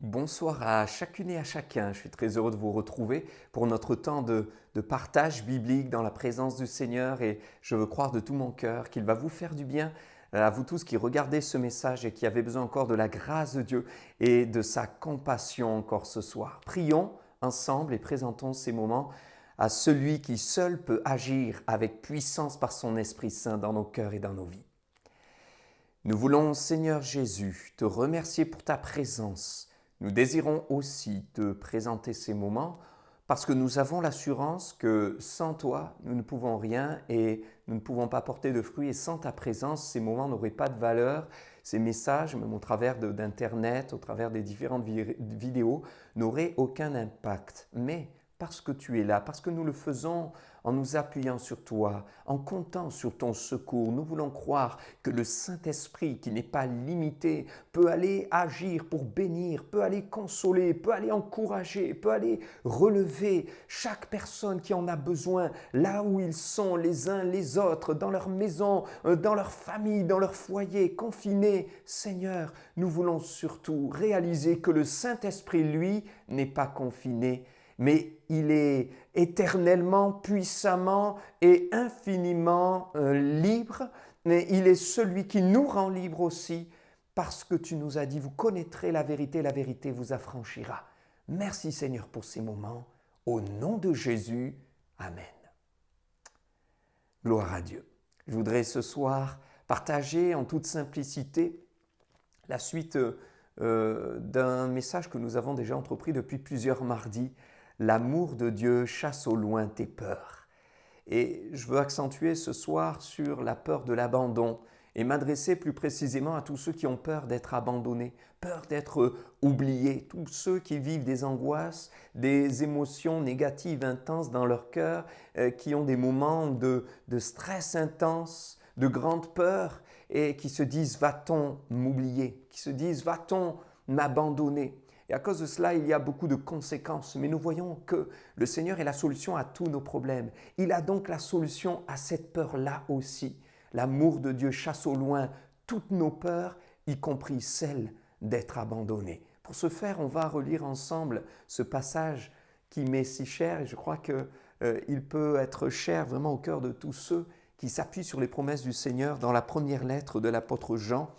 Bonsoir à chacune et à chacun. Je suis très heureux de vous retrouver pour notre temps de partage biblique dans la présence du Seigneur et je veux croire de tout mon cœur qu'il va vous faire du bien à vous tous qui regardez ce message et qui avez besoin encore de la grâce de Dieu et de sa compassion encore ce soir. Prions ensemble et présentons ces moments à celui qui seul peut agir avec puissance par son Esprit Saint dans nos cœurs et dans nos vies. Nous voulons, Seigneur Jésus, te remercier pour ta présence. Nous désirons aussi te présenter ces moments parce que nous avons l'assurance que sans toi, nous ne pouvons rien et nous ne pouvons pas porter de fruits. Et sans ta présence, ces moments n'auraient pas de valeur. Ces messages, même au travers d'Internet, au travers des différentes vidéos, n'auraient aucun impact. Mais parce que tu es là, parce que nous le faisons en nous appuyant sur toi, en comptant sur ton secours, nous voulons croire que le Saint-Esprit, qui n'est pas limité, peut aller agir pour bénir, peut aller consoler, peut aller encourager, peut aller relever chaque personne qui en a besoin, là où ils sont les uns les autres, dans leur maison, dans leur famille, dans leur foyer, confinés. Seigneur, nous voulons surtout réaliser que le Saint-Esprit, lui, n'est pas confiné, mais il est éternellement, puissamment et infiniment libre, mais il est celui qui nous rend libres aussi, parce que tu nous as dit, vous connaîtrez la vérité vous affranchira. Merci Seigneur pour ces moments. Au nom de Jésus, Amen. Gloire à Dieu. Je voudrais ce soir partager en toute simplicité la suite d'un message que nous avons déjà entrepris depuis plusieurs mardis. L'amour de Dieu chasse au loin tes peurs. Et je veux accentuer ce soir sur la peur de l'abandon et m'adresser plus précisément à tous ceux qui ont peur d'être abandonnés, peur d'être oubliés, tous ceux qui vivent des angoisses, des émotions négatives intenses dans leur cœur, qui ont des moments de stress intense, de grande peur et qui se disent « va-t-on m'oublier ?» qui se disent « va-t-on m'abandonner ?» Et à cause de cela, il y a beaucoup de conséquences. Mais nous voyons que le Seigneur est la solution à tous nos problèmes. Il a donc la solution à cette peur-là aussi. L'amour de Dieu chasse au loin toutes nos peurs, y compris celle d'être abandonné. Pour ce faire, on va relire ensemble ce passage qui m'est si cher et je crois qu'il peut être cher vraiment au cœur de tous ceux qui s'appuient sur les promesses du Seigneur dans la première lettre de l'apôtre Jean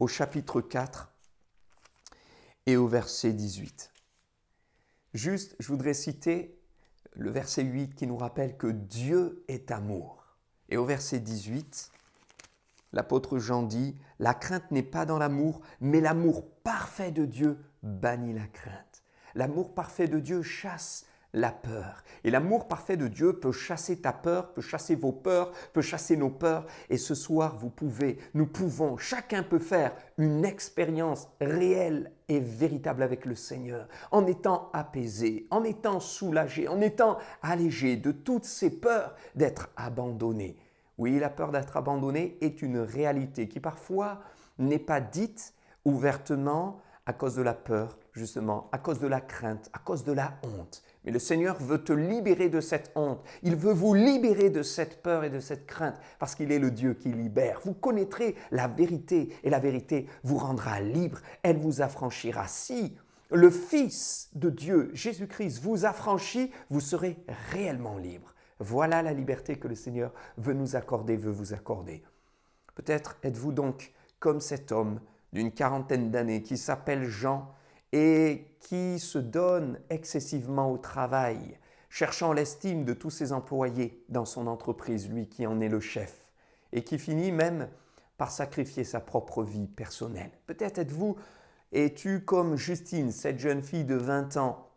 au chapitre 4 et au verset 18. Juste, je voudrais citer le verset 8 qui nous rappelle que Dieu est amour. Et au verset 18, l'apôtre Jean dit « La crainte n'est pas dans l'amour, mais l'amour parfait de Dieu bannit la crainte. » L'amour parfait de Dieu chasse la peur. Et l'amour parfait de Dieu peut chasser ta peur, peut chasser vos peurs, peut chasser nos peurs. Et ce soir, nous pouvons, chacun peut faire une expérience réelle et véritable avec le Seigneur, en étant apaisé, en étant soulagé, en étant allégé de toutes ces peurs d'être abandonné. Oui, la peur d'être abandonné est une réalité qui parfois n'est pas dite ouvertement à cause de la peur, justement, à cause de la crainte, à cause de la honte. Mais le Seigneur veut te libérer de cette honte. Il veut vous libérer de cette peur et de cette crainte parce qu'il est le Dieu qui libère. Vous connaîtrez la vérité et la vérité vous rendra libre. Elle vous affranchira. Si le Fils de Dieu, Jésus-Christ, vous affranchit, vous serez réellement libre. Voilà la liberté que le Seigneur veut nous accorder, veut vous accorder. Peut-être êtes-vous donc comme cet homme d'une quarantaine d'années qui s'appelle Jean et qui se donne excessivement au travail, cherchant l'estime de tous ses employés dans son entreprise, lui qui en est le chef, et qui finit même par sacrifier sa propre vie personnelle. Peut-être es-tu comme Justine, cette jeune fille de 20 ans,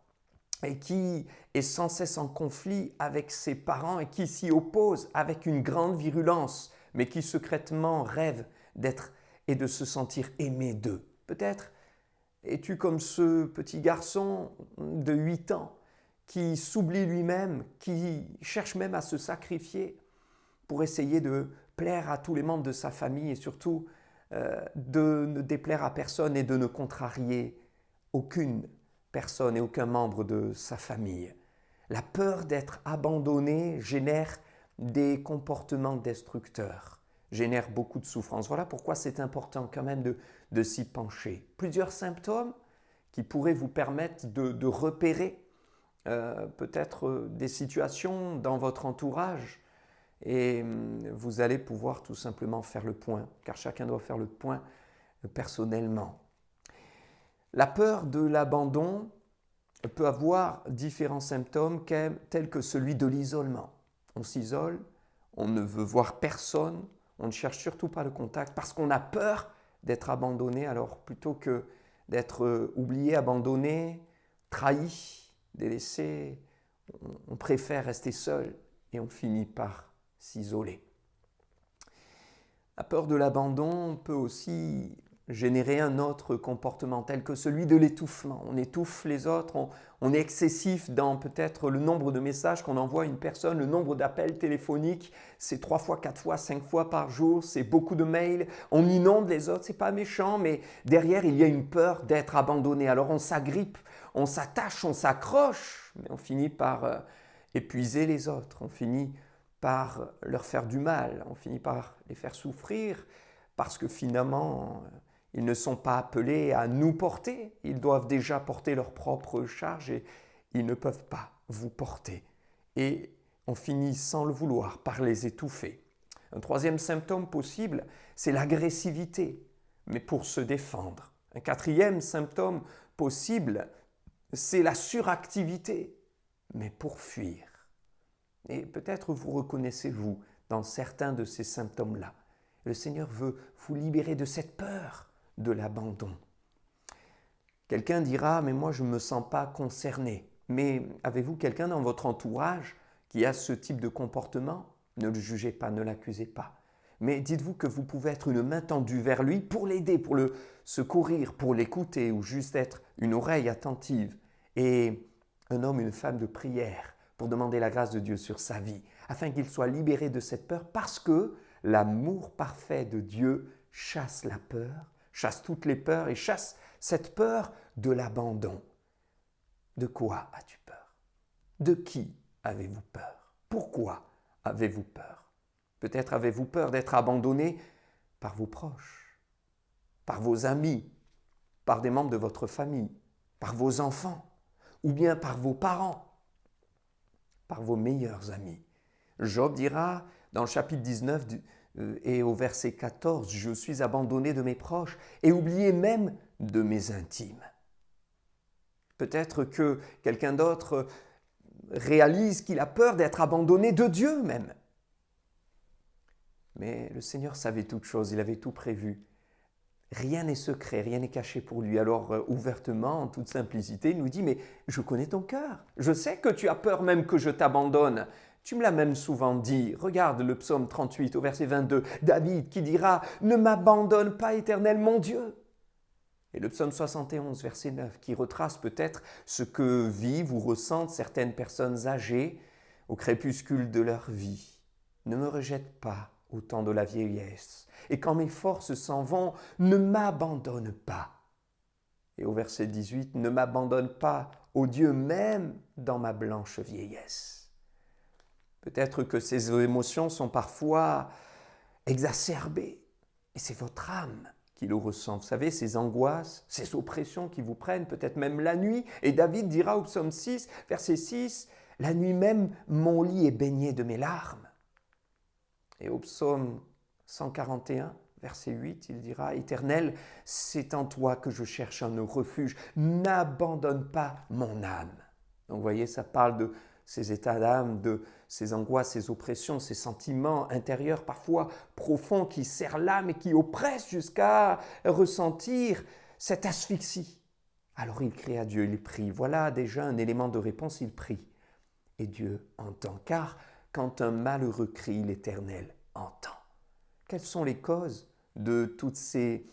et qui est sans cesse en conflit avec ses parents et qui s'y oppose avec une grande virulence, mais qui secrètement rêve d'être et de se sentir aimé d'eux. Peut-être es-tu comme ce petit garçon de 8 ans qui s'oublie lui-même, qui cherche même à se sacrifier pour essayer de plaire à tous les membres de sa famille et surtout de ne déplaire à personne et de ne contrarier aucune personne et aucun membre de sa famille. La peur d'être abandonné génère des comportements destructeurs, génère beaucoup de souffrance. Voilà pourquoi c'est important quand même de s'y pencher. Plusieurs symptômes qui pourraient vous permettre de repérer peut-être des situations dans votre entourage et vous allez pouvoir tout simplement faire le point, car chacun doit faire le point personnellement. La peur de l'abandon peut avoir différents symptômes tels que celui de l'isolement. On s'isole, on ne veut voir personne, on ne cherche surtout pas le contact parce qu'on a peur d'être abandonné. Alors plutôt que d'être oublié, abandonné, trahi, délaissé, on préfère rester seul et on finit par s'isoler. La peur de l'abandon peut aussi générer un autre comportement tel que celui de l'étouffement. On étouffe les autres, on est excessif dans peut-être le nombre de messages qu'on envoie à une personne, le nombre d'appels téléphoniques, c'est 3 fois, 4 fois, 5 fois par jour, c'est beaucoup de mails, on inonde les autres, c'est pas méchant, mais derrière il y a une peur d'être abandonné. Alors on s'agrippe, on s'attache, on s'accroche, mais on finit par épuiser les autres, on finit par leur faire du mal, on finit par les faire souffrir, parce que finalement, ils ne sont pas appelés à nous porter, ils doivent déjà porter leur propre charge et ils ne peuvent pas vous porter. Et on finit sans le vouloir par les étouffer. Un troisième symptôme possible, c'est l'agressivité, mais pour se défendre. Un quatrième symptôme possible, c'est la suractivité, mais pour fuir. Et peut-être vous reconnaissez-vous dans certains de ces symptômes-là. Le Seigneur veut vous libérer de cette peur de l'abandon. Quelqu'un dira, mais moi je ne me sens pas concerné. Mais avez-vous quelqu'un dans votre entourage qui a ce type de comportement? Ne le jugez pas, ne l'accusez pas. Mais dites-vous que vous pouvez être une main tendue vers lui pour l'aider, pour le secourir, pour l'écouter ou juste être une oreille attentive. Et un homme, une femme de prière pour demander la grâce de Dieu sur sa vie, afin qu'il soit libéré de cette peur parce que l'amour parfait de Dieu chasse la peur, chasse toutes les peurs et chasse cette peur de l'abandon. De quoi as-tu peur? De qui avez-vous peur? Pourquoi avez-vous peur? Peut-être avez-vous peur d'être abandonné par vos proches, par vos amis, par des membres de votre famille, par vos enfants, ou bien par vos parents, par vos meilleurs amis. Job dira dans le chapitre 19 et au verset 14, « Je suis abandonné de mes proches et oublié même de mes intimes. » Peut-être que quelqu'un d'autre réalise qu'il a peur d'être abandonné de Dieu même. Mais le Seigneur savait toutes choses, il avait tout prévu. Rien n'est secret, rien n'est caché pour lui. Alors ouvertement, en toute simplicité, il nous dit « Mais je connais ton cœur, je sais que tu as peur même que je t'abandonne. » Tu me l'as même souvent dit. Regarde le psaume 38 au verset 22, David qui dira « Ne m'abandonne pas, Éternel, mon Dieu !» Et le psaume 71, verset 9, qui retrace peut-être ce que vivent ou ressentent certaines personnes âgées au crépuscule de leur vie. « Ne me rejette pas au temps de la vieillesse, et quand mes forces s'en vont, ne m'abandonne pas. » Et au verset 18, « Ne m'abandonne pas, ô Dieu, même dans ma blanche vieillesse. » Peut-être que ces émotions sont parfois exacerbées, et c'est votre âme qui le ressent. Vous savez, ces angoisses, ces oppressions qui vous prennent, peut-être même la nuit. Et David dira au psaume 6, verset 6, « La nuit même, mon lit est baigné de mes larmes. » Et au psaume 141, verset 8, il dira « Éternel, c'est en toi que je cherche un refuge. N'abandonne pas mon âme. » Donc vous voyez, ça parle de ces états d'âme, de ces angoisses, ces oppressions, ces sentiments intérieurs parfois profonds qui serrent l'âme et qui oppressent jusqu'à ressentir cette asphyxie. Alors il crie à Dieu, il prie. Voilà déjà un élément de réponse, il prie. Et Dieu entend, car quand un malheureux crie, l'Éternel entend. Quelles sont les causes de toutes ces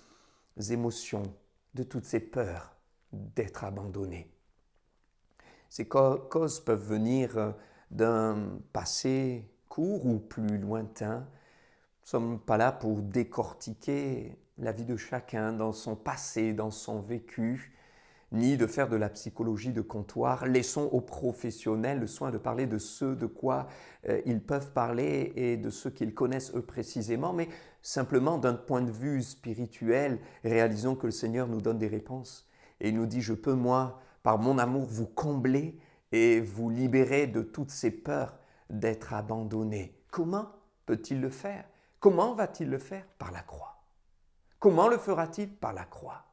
émotions, de toutes ces peurs d'être abandonné? Ces causes peuvent venir d'un passé court ou plus lointain. Nous ne sommes pas là pour décortiquer la vie de chacun dans son passé, dans son vécu, ni de faire de la psychologie de comptoir. Laissons aux professionnels le soin de parler de ce de quoi ils peuvent parler et de ce qu'ils connaissent eux précisément, mais simplement d'un point de vue spirituel, réalisons que le Seigneur nous donne des réponses Et il nous dit, je peux, moi, par mon amour, vous combler et vous libérer de toutes ces peurs d'être abandonné. Comment peut-il le faire? Comment va-t-il le faire? Par la croix. Comment le fera-t-il? Par la croix.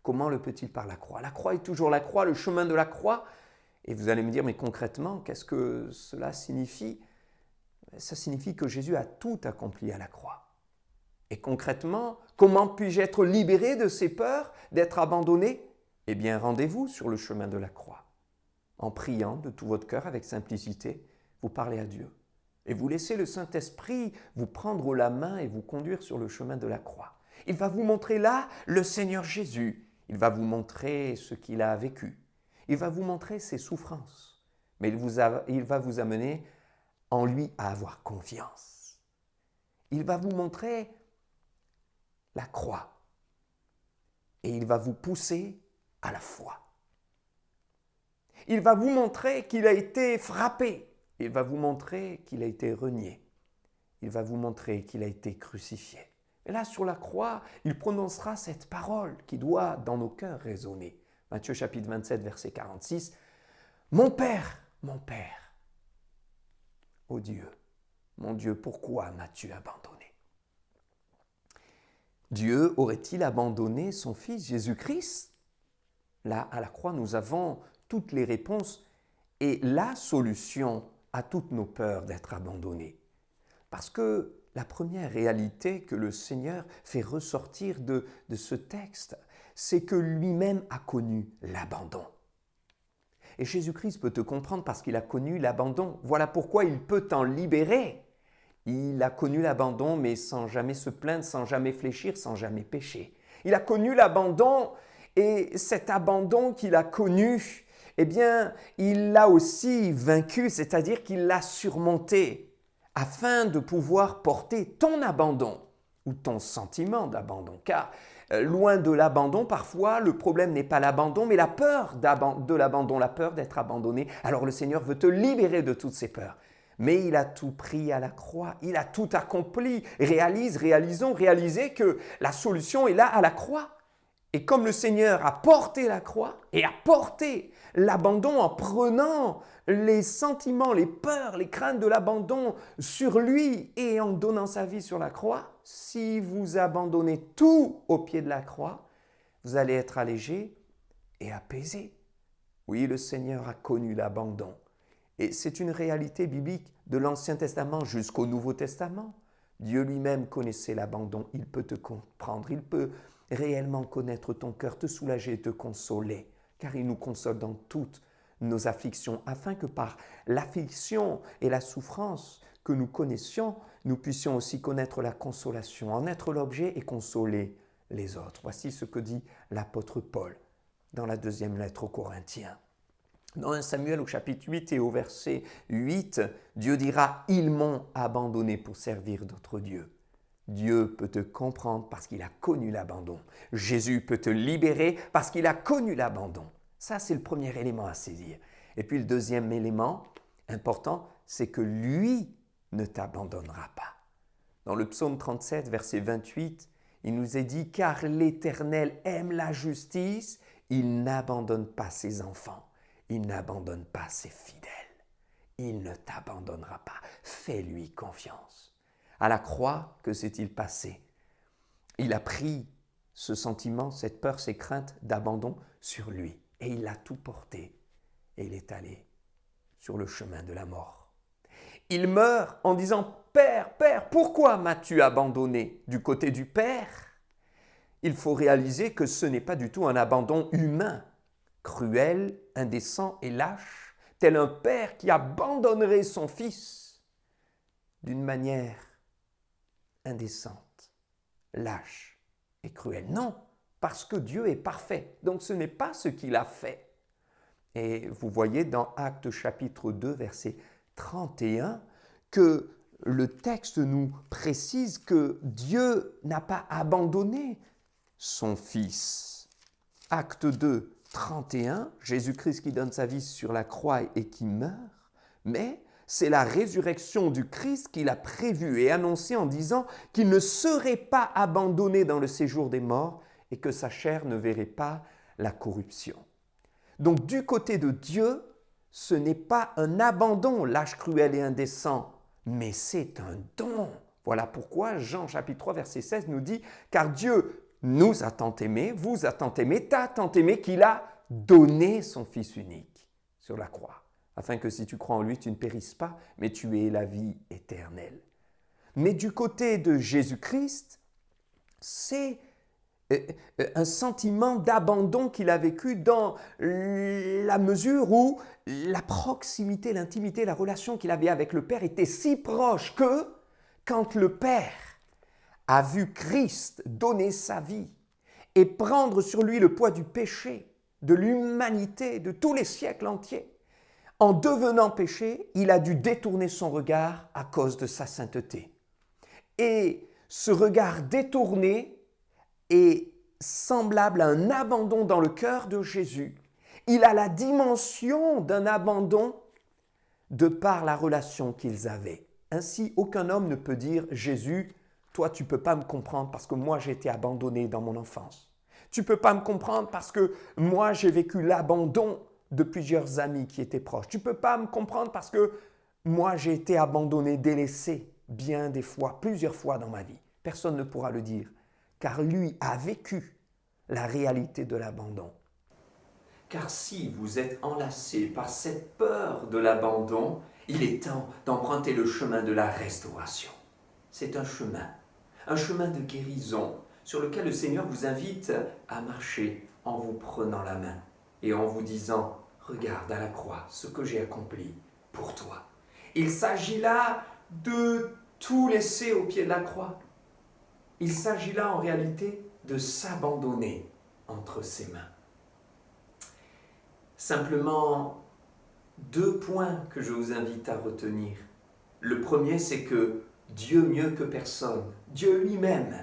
Comment le peut-il? Par la croix. La croix est toujours la croix, le chemin de la croix. Et vous allez me dire, mais concrètement, qu'est-ce que cela signifie? Ça signifie que Jésus a tout accompli à la croix. Et concrètement, comment puis-je être libéré de ces peurs d'être abandonné? Eh bien, rendez-vous sur le chemin de la croix. En priant de tout votre cœur avec simplicité, vous parlez à Dieu. Et vous laissez le Saint-Esprit vous prendre la main et vous conduire sur le chemin de la croix. Il va vous montrer là le Seigneur Jésus. Il va vous montrer ce qu'il a vécu. Il va vous montrer ses souffrances. Mais il va vous amener en lui à avoir confiance. Il va vous montrer la croix. Et il va vous pousser à la foi. Il va vous montrer qu'il a été frappé. Il va vous montrer qu'il a été renié. Il va vous montrer qu'il a été crucifié. Et là, sur la croix, il prononcera cette parole qui doit, dans nos cœurs, résonner. Matthieu chapitre 27, verset 46. « Mon Père, ô Dieu, mon Dieu, pourquoi m'as-tu abandonné ?» Dieu aurait-il abandonné son Fils Jésus-Christ? Là, à la croix, nous avons toutes les réponses et la solution à toutes nos peurs d'être abandonnés. Parce que la première réalité que le Seigneur fait ressortir de ce texte, c'est que lui-même a connu l'abandon. Et Jésus-Christ peut te comprendre parce qu'il a connu l'abandon. Voilà pourquoi il peut t'en libérer. Il a connu l'abandon, mais sans jamais se plaindre, sans jamais fléchir, sans jamais pécher. Il a connu l'abandon, et cet abandon qu'il a connu, eh bien, il l'a aussi vaincu, c'est-à-dire qu'il l'a surmonté, afin de pouvoir porter ton abandon ou ton sentiment d'abandon. Car loin de l'abandon, parfois, le problème n'est pas l'abandon, mais la peur de l'abandon, la peur d'être abandonné. Alors le Seigneur veut te libérer de toutes ces peurs. Mais il a tout pris à la croix, il a tout accompli. Réalisez que la solution est là à la croix. Et comme le Seigneur a porté la croix et a porté l'abandon en prenant les sentiments, les peurs, les craintes de l'abandon sur lui et en donnant sa vie sur la croix, si vous abandonnez tout au pied de la croix, vous allez être allégé et apaisé. Oui, le Seigneur a connu l'abandon. Et c'est une réalité biblique de l'Ancien Testament jusqu'au Nouveau Testament. Dieu lui-même connaissait l'abandon. Il peut te comprendre. Il peut réellement connaître ton cœur, te soulager et te consoler. Car il nous console dans toutes nos afflictions, afin que par l'affliction et la souffrance que nous connaissions, nous puissions aussi connaître la consolation, en être l'objet et consoler les autres. Voici ce que dit l'apôtre Paul dans la deuxième lettre aux Corinthiens. Dans 1 Samuel au chapitre 8 et au verset 8, Dieu dira « Ils m'ont abandonné pour servir d'autres dieux ». Dieu peut te comprendre parce qu'il a connu l'abandon. Jésus peut te libérer parce qu'il a connu l'abandon. Ça, c'est le premier élément à saisir. Et puis le deuxième élément important, c'est que lui ne t'abandonnera pas. Dans le psaume 37, verset 28, il nous est dit « Car l'Éternel aime la justice, il n'abandonne pas ses enfants. Il n'abandonne pas ses fidèles. Il ne t'abandonnera pas. Fais-lui confiance. » À la croix, que s'est-il passé? Il a pris ce sentiment, cette peur, ces craintes d'abandon sur lui. Et il a tout porté. Et il est allé sur le chemin de la mort. Il meurt en disant « Père, Père, pourquoi m'as-tu abandonné ?» Du côté du Père, il faut réaliser que ce n'est pas du tout un abandon humain, cruel, indécent et lâche, tel un père qui abandonnerait son fils d'une manière indécente, lâche et cruelle. Non, parce que Dieu est parfait. Donc ce n'est pas ce qu'il a fait. Et vous voyez dans Actes chapitre 2, verset 31, que le texte nous précise que Dieu n'a pas abandonné son Fils. Acte 2, 31, Jésus-Christ qui donne sa vie sur la croix et qui meurt, mais c'est la résurrection du Christ qu'il a prévue et annoncée en disant qu'il ne serait pas abandonné dans le séjour des morts et que sa chair ne verrait pas la corruption. Donc du côté de Dieu, ce n'est pas un abandon, lâche, cruel et indécent, mais c'est un don. Voilà pourquoi Jean chapitre 3 verset 16 nous dit « Car Dieu nous a tant aimés, vous a tant aimés, t'a tant aimé qu'il a donné son Fils unique sur la croix, afin que si tu crois en lui, tu ne périsses pas, mais tu aies la vie éternelle. » Mais du côté de Jésus-Christ, c'est un sentiment d'abandon qu'il a vécu dans la mesure où la proximité, l'intimité, la relation qu'il avait avec le Père était si proche que quand le Père a vu Christ donner sa vie et prendre sur lui le poids du péché, de l'humanité, de tous les siècles entiers, en devenant péché, il a dû détourner son regard à cause de sa sainteté. Et ce regard détourné est semblable à un abandon dans le cœur de Jésus. Il a la dimension d'un abandon de par la relation qu'ils avaient. Ainsi, aucun homme ne peut dire « Jésus, toi tu ne peux pas me comprendre parce que moi j'ai été abandonné dans mon enfance. Tu ne peux pas me comprendre parce que moi j'ai vécu l'abandon de plusieurs amis qui étaient proches. Tu ne peux pas me comprendre parce que moi j'ai été abandonné, délaissé bien des fois, plusieurs fois dans ma vie. » Personne ne pourra le dire, car lui a vécu la réalité de l'abandon. Car si vous êtes enlacé par cette peur de l'abandon, il est temps d'emprunter le chemin de la restauration. C'est un chemin de guérison sur lequel le Seigneur vous invite à marcher en vous prenant la main et en vous disant « Regarde à la croix ce que j'ai accompli pour toi. » Il s'agit là de tout laisser au pied de la croix. Il s'agit là en réalité de s'abandonner entre ses mains. Simplement, 2 points que je vous invite à retenir. Le premier, c'est que Dieu mieux que personne, Dieu lui-même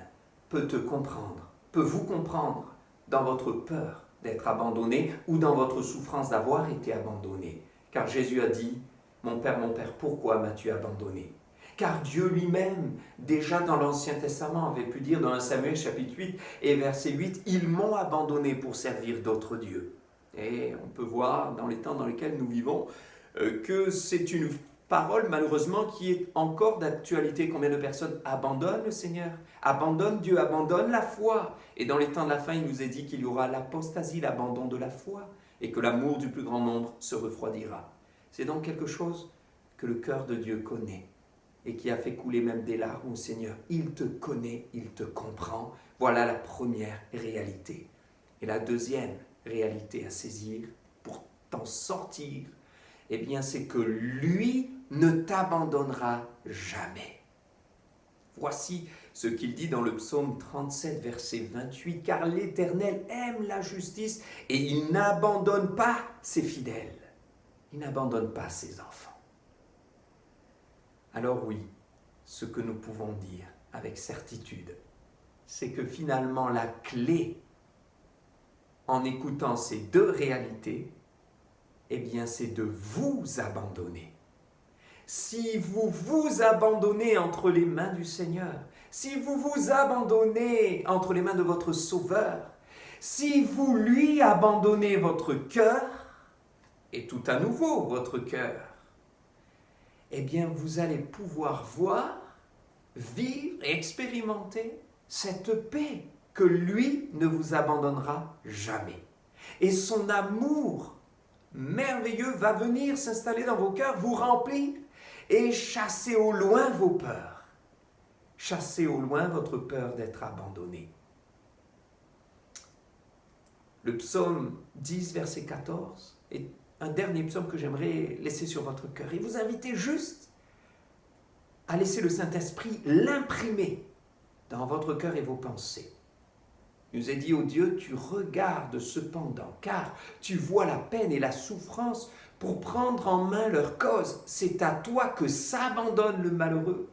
peut te comprendre, peut vous comprendre dans votre peur d'être abandonné ou dans votre souffrance d'avoir été abandonné. Car Jésus a dit « Mon Père, pourquoi m'as-tu abandonné ?» Car Dieu lui-même, déjà dans l'Ancien Testament, avait pu dire dans 1 Samuel chapitre 8 et verset 8 « Ils m'ont abandonné pour servir d'autres dieux. » Et on peut voir dans les temps dans lesquels nous vivons que c'est une parole malheureusement qui est encore d'actualité. Combien de personnes abandonnent le Seigneur, abandonnent Dieu, abandonnent la foi. Et dans les temps de la fin, il nous est dit qu'il y aura l'apostasie, l'abandon de la foi, et que l'amour du plus grand nombre se refroidira. C'est donc quelque chose que le cœur de Dieu connaît et qui a fait couler même des larmes au Seigneur. Il te connaît, il te comprend. Voilà la première réalité. Et la deuxième réalité à saisir pour t'en sortir, eh bien c'est que lui ne t'abandonnera jamais. Voici ce qu'il dit dans le psaume 37, verset 28, « Car l'Éternel aime la justice et il n'abandonne pas ses fidèles. » Il n'abandonne pas ses enfants. Alors oui, ce que nous pouvons dire avec certitude, c'est que finalement la clé en écoutant ces 2 réalités, eh bien c'est de vous abandonner. Si vous vous abandonnez entre les mains du Seigneur, si vous vous abandonnez entre les mains de votre Sauveur, si vous lui abandonnez votre cœur, et tout à nouveau votre cœur, eh bien vous allez pouvoir voir, vivre et expérimenter cette paix que lui ne vous abandonnera jamais. Et son amour merveilleux va venir s'installer dans vos cœurs, vous remplir et chasser au loin vos peurs. Chasser au loin votre peur d'être abandonné. Le psaume 10, verset 14, est un dernier psaume que j'aimerais laisser sur votre cœur. Et vous invitez juste à laisser le Saint-Esprit l'imprimer dans votre cœur et vos pensées. Il nous est dit, ô Dieu, tu regardes cependant, car tu vois la peine et la souffrance pour prendre en main leur cause. C'est à toi que s'abandonne le malheureux.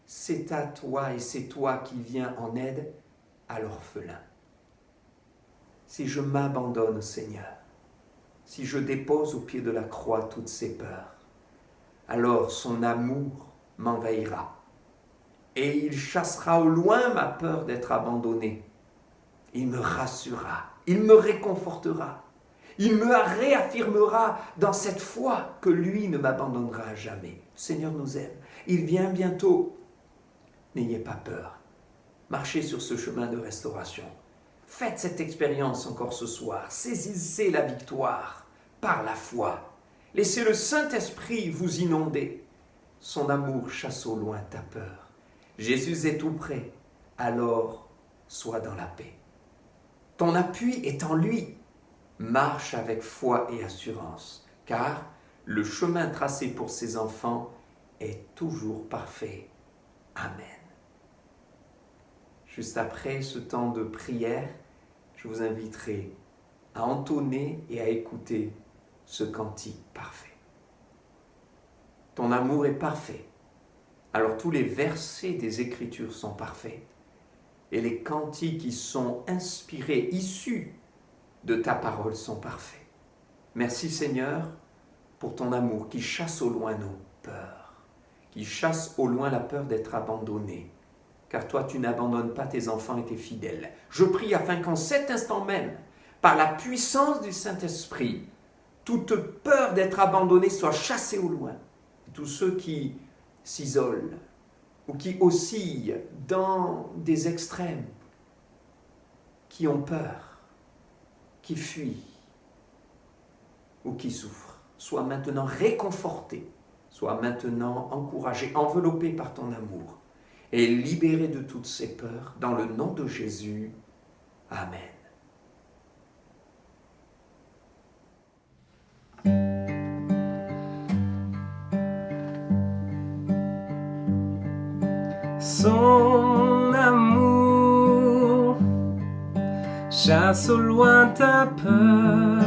C'est à toi et c'est toi qui viens en aide à l'orphelin. Si je m'abandonne au Seigneur, si je dépose au pied de la croix toutes ces peurs, alors son amour m'envahira et il chassera au loin ma peur d'être abandonné. Il me rassurera, il me réconfortera, il me réaffirmera dans cette foi que lui ne m'abandonnera jamais. Le Seigneur nous aime, il vient bientôt. N'ayez pas peur, marchez sur ce chemin de restauration. Faites cette expérience encore ce soir, saisissez la victoire par la foi. Laissez le Saint-Esprit vous inonder. Son amour chasse au loin ta peur. Jésus est tout près, alors sois dans la paix. Ton appui est en lui. Marche avec foi et assurance, car le chemin tracé pour ses enfants est toujours parfait. Amen. Juste après ce temps de prière, je vous inviterai à entonner et à écouter ce cantique parfait. Ton amour est parfait, alors tous les versets des Écritures sont parfaits, et les cantiques qui sont inspirés, issus de ta parole sont parfaits. Merci Seigneur pour ton amour qui chasse au loin nos peurs, qui chasse au loin la peur d'être abandonné, car toi tu n'abandonnes pas tes enfants et tes fidèles. Je prie afin qu'en cet instant même, par la puissance du Saint-Esprit, toute peur d'être abandonné soit chassée au loin. Et tous ceux qui s'isolent ou qui oscillent dans des extrêmes, qui ont peur, qui fuient ou qui souffrent, soient maintenant réconfortés, soient maintenant encouragés, enveloppés par ton amour et libérés de toutes ces peurs, dans le nom de Jésus. Amen. Son amour chasse au loin ta peur.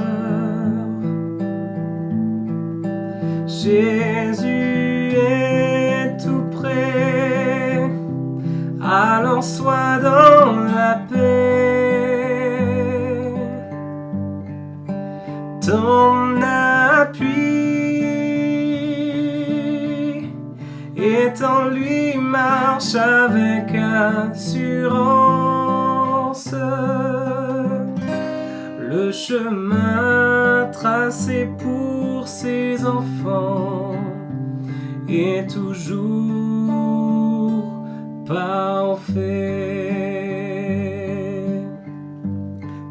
Jésus est tout près, alors sois dans la paix. Ton appui est en lui, marche avec assurance. Le chemin tracé pour ses enfants est toujours parfait.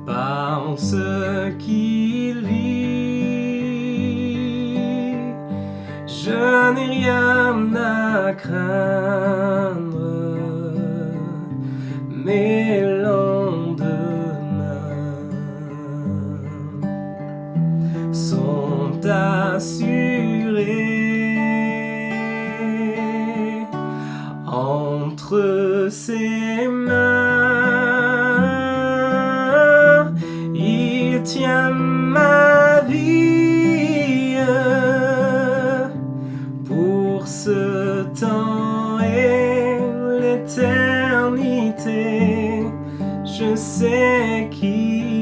Parce qu'il vit, je n'ai rien à craindre, mes lendemains sont assurés entre ses mains. Il tient ma vie pour ce temps et l'éternité. Je sais qu'il